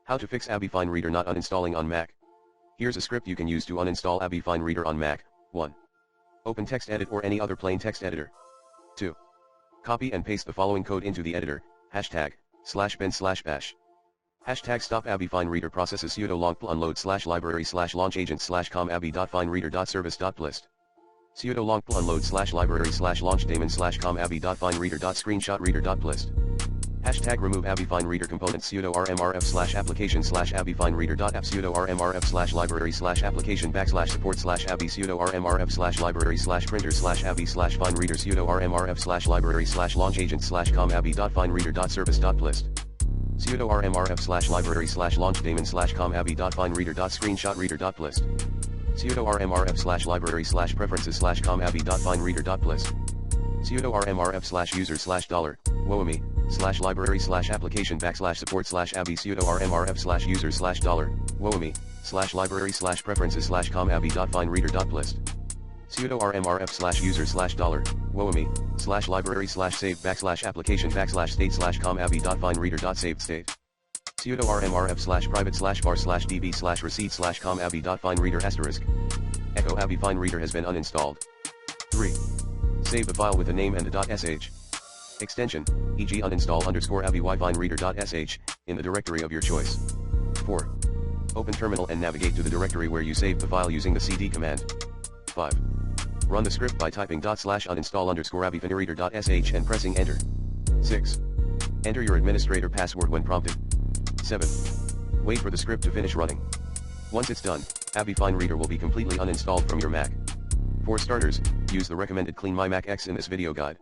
How to fix ABBYY FineReader not uninstalling on Mac. Here's a script you can use to uninstall ABBYY FineReader on Mac. 1. Open TextEdit or any other plain text editor. 2. Copy and paste the following code into the editor, #bin/bash. #stop ABBYY FineReader processes sudo longctl unload /library/LaunchAgents .com.abbyy.FineReader.Service.plist. sudo longctl unload /library/LaunchDaemons .com.abbyy.FineReader.ScreenshotReader.plist. #remove ABBYY FineReader component sudo rmrf/application /ABBYY FineReader.app sudo rmrf/library/application /support /ABBYY sudo rmrf/library/printer /ABBYY FineReader sudo rmrf/library/LaunchAgents .com.abbyy.FineReader.Service.plist. sudo rmrf/library/LaunchDaemons .com.abbyy.FineReader.ScreenshotReader.plist. sudo rmrf/library/preferences .com.abbyy.FineReader.plist. sudo rmrf/user/$whoami /library/application /support /ABBYY sudo rmrf/user/$whoami /library/preferences .com.abbyy.FineReader.plist. sudo rmrf/user/$whoami /library/save \application \state .com.abbyy.FineReader.SavedState. sudo rmrf/private/var/db/receipt .com.abbyy.FineReader**. Echo ABBYY FineReader has been uninstalled. 3. Save the file with a name and a .sh extension, e.g. uninstall_ABBYY FineReader.sh, in the directory of your choice. 4. Open terminal and navigate to the directory where you saved the file using the cd command. 5. Run the script by typing /uninstall_ABBYY FineReader.sh and pressing enter. 6. Enter your administrator password when prompted. 7. Wait for the script to finish running. Once it's done, ABBYY FineReader will be completely uninstalled from your Mac. For starters, use the recommended Clean My Mac X in this video guide.